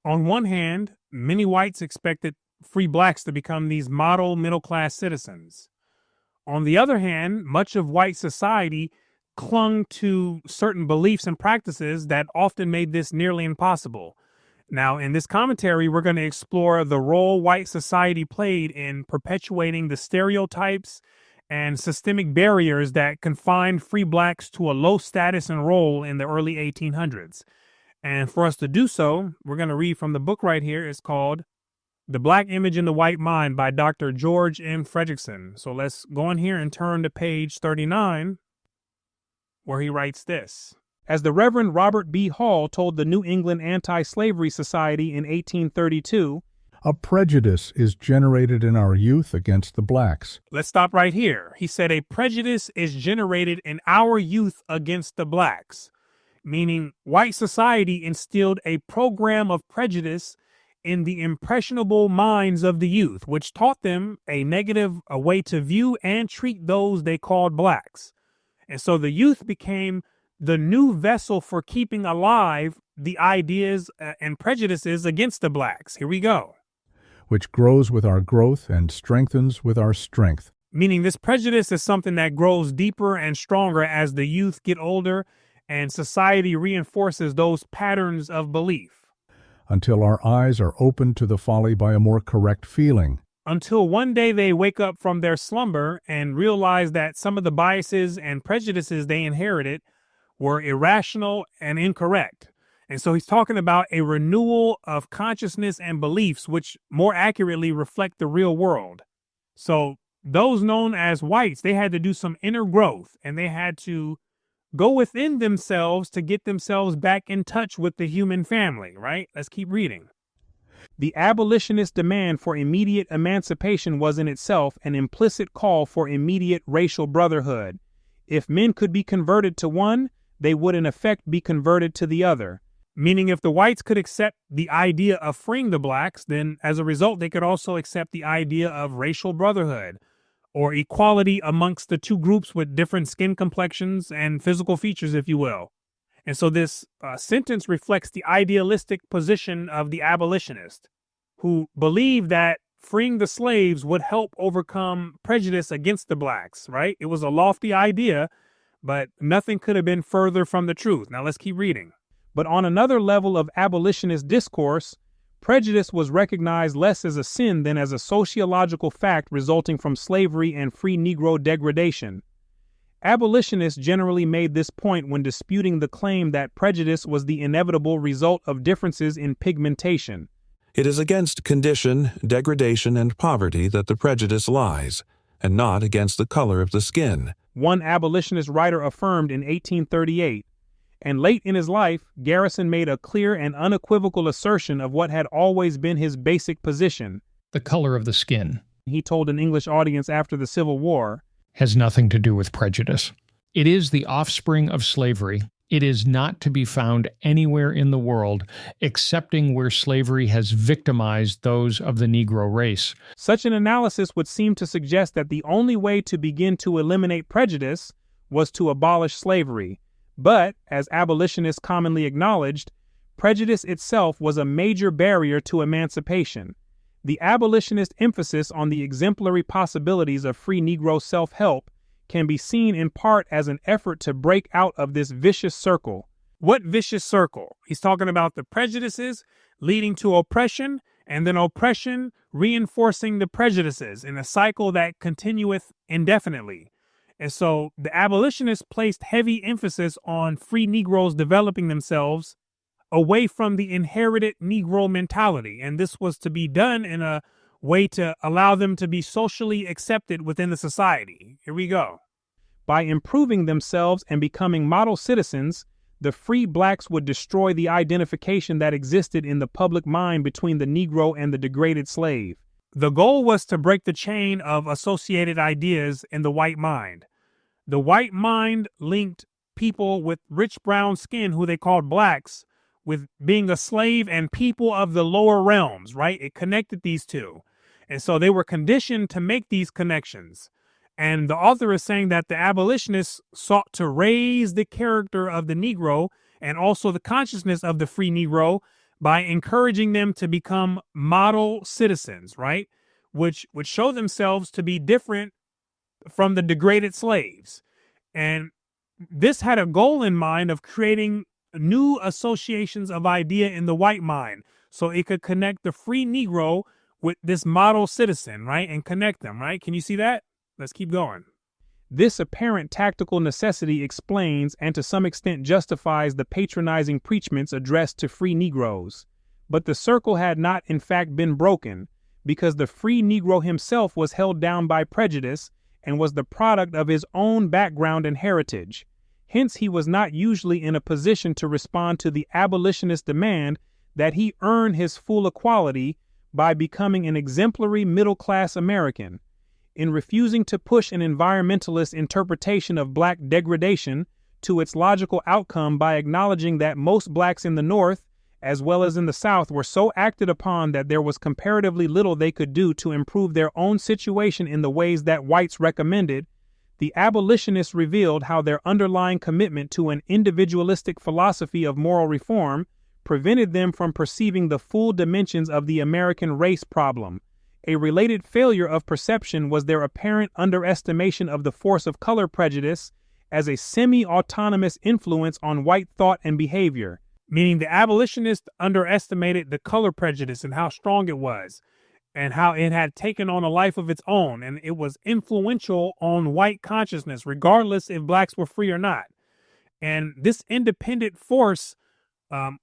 On one hand, many whites expected free blacks to become these model middle class citizens. On the other hand, much of white society clung to certain beliefs and practices that often made this nearly impossible. Now, in this commentary, we're going to explore the role white society played in perpetuating the stereotypes and systemic barriers that confined free blacks to a low status and role in the early 1800s. And for us to do so, we're going to read from the book right here. It's called The Black Image in the White Mind by Dr. George M. Fredrickson. So let's go in here and turn to page 39, where he writes this. As the Reverend Robert B. Hall told the New England Anti-Slavery Society in 1832, a prejudice is generated in our youth against the blacks. Let's stop right here. He said a prejudice is generated in our youth against the blacks, meaning white society instilled a program of prejudice in the impressionable minds of the youth, which taught them a way to view and treat those they called blacks. And so the youth became the new vessel for keeping alive the ideas and prejudices against the blacks. Here we go. Which grows with our growth and strengthens with our strength. Meaning this prejudice is something that grows deeper and stronger as the youth get older and society reinforces those patterns of belief. Until our eyes are opened to the folly by a more correct feeling. Until one day they wake up from their slumber and realize that some of the biases and prejudices they inherited were irrational and incorrect. And so he's talking about a renewal of consciousness and beliefs which more accurately reflect the real world. So those known as whites, they had to do some inner growth and they had to go within themselves to get themselves back in touch with the human family, right? Let's keep reading. The abolitionist demand for immediate emancipation was in itself an implicit call for immediate racial brotherhood. If men could be converted to one, they would in effect be converted to the other. Meaning if the whites could accept the idea of freeing the blacks, then as a result, they could also accept the idea of racial brotherhood or equality amongst the two groups with different skin complexions and physical features, if you will. And so this sentence reflects the idealistic position of the abolitionist who believed that freeing the slaves would help overcome prejudice against the blacks, right? It was a lofty idea, but nothing could have been further from the truth. Now let's keep reading. But on another level of abolitionist discourse, prejudice was recognized less as a sin than as a sociological fact resulting from slavery and free Negro degradation. Abolitionists generally made this point when disputing the claim that prejudice was the inevitable result of differences in pigmentation. It is against condition, degradation, and poverty that the prejudice lies, and not against the color of the skin, one abolitionist writer affirmed in 1838. And late in his life, Garrison made a clear and unequivocal assertion of what had always been his basic position. The color of the skin, he told an English audience after the Civil War, has nothing to do with prejudice. It is the offspring of slavery. It is not to be found anywhere in the world, excepting where slavery has victimized those of the Negro race. Such an analysis would seem to suggest that the only way to begin to eliminate prejudice was to abolish slavery. But, as abolitionists commonly acknowledged, prejudice itself was a major barrier to emancipation. The abolitionist emphasis on the exemplary possibilities of free Negro self-help can be seen in part as an effort to break out of this vicious circle. What vicious circle? He's talking about the prejudices leading to oppression, and then oppression reinforcing the prejudices in a cycle that continueth indefinitely. And so the abolitionists placed heavy emphasis on free Negroes developing themselves away from the inherited Negro mentality. And this was to be done in a way to allow them to be socially accepted within the society. Here we go. By improving themselves and becoming model citizens, the free blacks would destroy the identification that existed in the public mind between the Negro and the degraded slave. The goal was to break the chain of associated ideas in the white mind. The white mind linked people with rich brown skin, who they called blacks, with being a slave and people of the lower realms, right? It connected these two. And so they were conditioned to make these connections. And the author is saying that the abolitionists sought to raise the character of the Negro and also the consciousness of the free Negro by encouraging them to become model citizens, right? Which would show themselves to be different from the degraded slaves. And this had a goal in mind of creating new associations of idea in the white mind so it could connect the free Negro with this model citizen, right? And connect them, right? Can you see that? Let's keep going. This apparent tactical necessity explains and to some extent justifies the patronizing preachments addressed to free Negroes. But the circle had not in fact been broken, because the free Negro himself was held down by prejudice and was the product of his own background and heritage. Hence, he was not usually in a position to respond to the abolitionist demand that he earn his full equality by becoming an exemplary middle-class American. In refusing to push an environmentalist interpretation of black degradation to its logical outcome by acknowledging that most blacks in the North, as well as in the South, were so acted upon that there was comparatively little they could do to improve their own situation in the ways that whites recommended, the abolitionists revealed how their underlying commitment to an individualistic philosophy of moral reform prevented them from perceiving the full dimensions of the American race problem. A related failure of perception was their apparent underestimation of the force of color prejudice as a semi-autonomous influence on white thought and behavior. Meaning the abolitionists underestimated the color prejudice and how strong it was, and how it had taken on a life of its own, and it was influential on white consciousness, regardless if blacks were free or not. And this independent force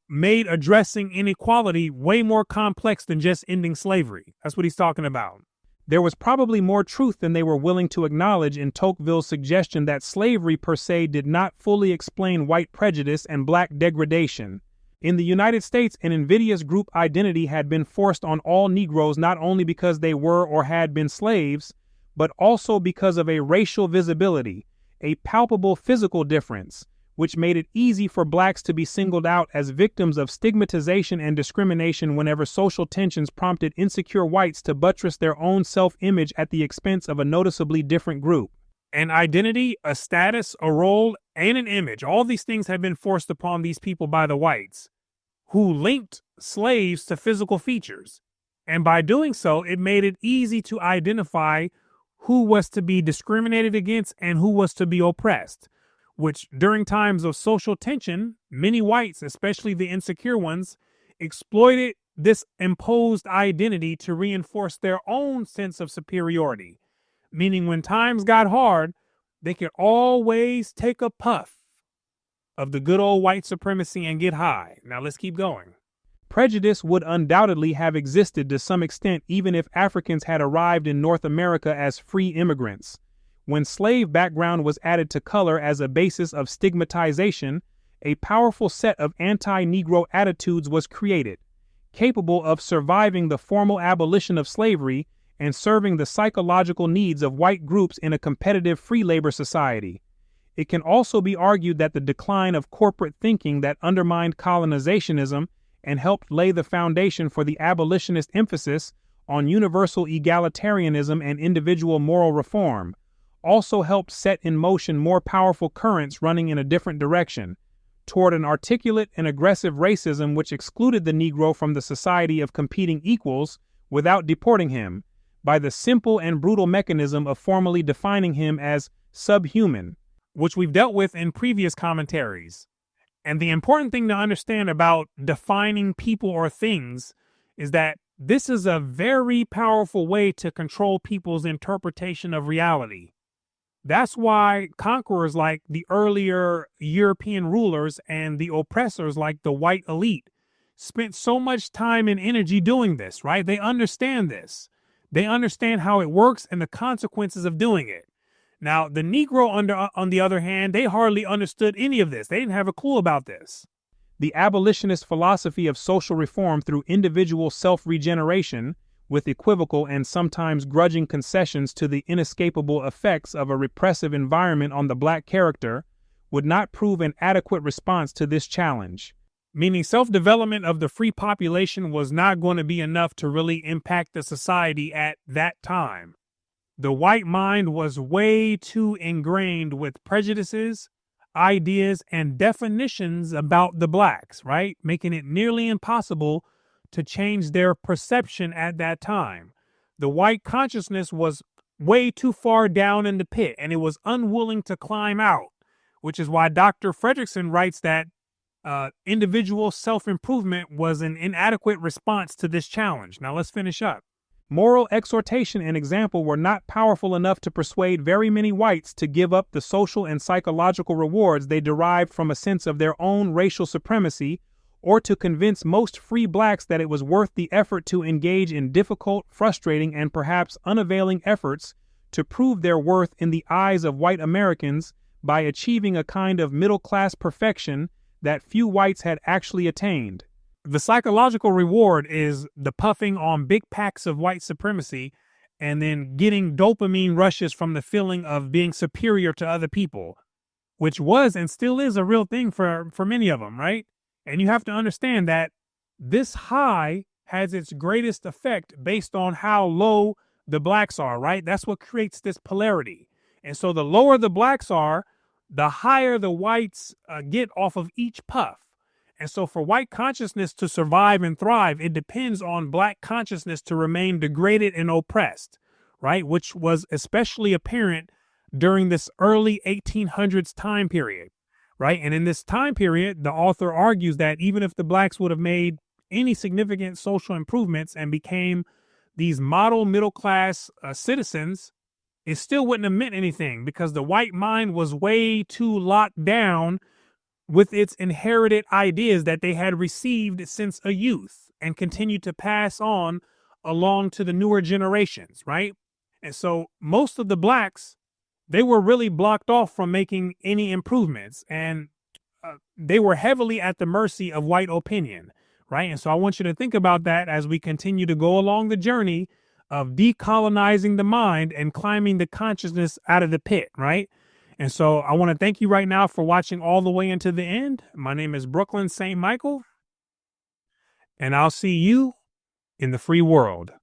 made addressing inequality way more complex than just ending slavery. That's what he's talking about. There was probably more truth than they were willing to acknowledge in Tocqueville's suggestion that slavery per se did not fully explain white prejudice and black degradation. In the United States, an invidious group identity had been forced on all Negroes not only because they were or had been slaves, but also because of a racial visibility, a palpable physical difference, which made it easy for blacks to be singled out as victims of stigmatization and discrimination whenever social tensions prompted insecure whites to buttress their own self-image at the expense of a noticeably different group. An identity, a status, a role, and an image, all these things have been forced upon these people by the whites, who linked slaves to physical features. And by doing so, it made it easy to identify who was to be discriminated against and who was to be oppressed, which during times of social tension, many whites, especially the insecure ones, exploited this imposed identity to reinforce their own sense of superiority. Meaning when times got hard, they could always take a puff of the good old white supremacy and get high. Now let's keep going. Prejudice would undoubtedly have existed to some extent even if Africans had arrived in North America as free immigrants. When slave background was added to color as a basis of stigmatization, a powerful set of anti-Negro attitudes was created, capable of surviving the formal abolition of slavery and serving the psychological needs of white groups in a competitive free labor society. It can also be argued that the decline of corporate thinking that undermined colonizationism and helped lay the foundation for the abolitionist emphasis on universal egalitarianism and individual moral reform also helped set in motion more powerful currents running in a different direction, toward an articulate and aggressive racism which excluded the Negro from the society of competing equals without deporting him, by the simple and brutal mechanism of formally defining him as subhuman, which we've dealt with in previous commentaries. And the important thing to understand about defining people or things is that this is a very powerful way to control people's interpretation of reality. That's why conquerors like the earlier European rulers and the oppressors like the white elite spent so much time and energy doing this, right? They understand this. They understand how it works and the consequences of doing it. Now, the Negro, on the other hand, they hardly understood any of this. They didn't have a clue about this. The abolitionist philosophy of social reform through individual self-regeneration, with equivocal and sometimes grudging concessions to the inescapable effects of a repressive environment on the black character, would not prove an adequate response to this challenge. Meaning self-development of the free population was not going to be enough to really impact the society at that time. The white mind was way too ingrained with prejudices, ideas and definitions about the blacks, right? Making it nearly impossible to change their perception at that time. The white consciousness was way too far down in the pit and it was unwilling to climb out, which is why Dr. Fredrickson writes that individual self-improvement was an inadequate response to this challenge. Now let's finish up. Moral exhortation and example were not powerful enough to persuade very many whites to give up the social and psychological rewards they derived from a sense of their own racial supremacy, or to convince most free blacks that it was worth the effort to engage in difficult, frustrating, and perhaps unavailing efforts to prove their worth in the eyes of white Americans by achieving a kind of middle-class perfection that few whites had actually attained. The psychological reward is the puffing on big packs of white supremacy and then getting dopamine rushes from the feeling of being superior to other people, which was and still is a real thing for many of them, right? And you have to understand that this high has its greatest effect based on how low the blacks are, right? That's what creates this polarity. And so the lower the blacks are, the higher the whites get off of each puff. And so for white consciousness to survive and thrive, it depends on black consciousness to remain degraded and oppressed, right? Which was especially apparent during this early 1800s time period, right? And in this time period, the author argues that even if the blacks would have made any significant social improvements and became these model middle-class citizens, it still wouldn't have meant anything because the white mind was way too locked down with its inherited ideas that they had received since a youth and continued to pass on along to the newer generations, right? And so most of the blacks, they were really blocked off from making any improvements, and they were heavily at the mercy of white opinion, right? And so I want you to think about that as we continue to go along the journey of decolonizing the mind and climbing the consciousness out of the pit, right? And so I want to thank you right now for watching all the way into the end. My name is Brooklyn St. Michael, and I'll see you in the free world.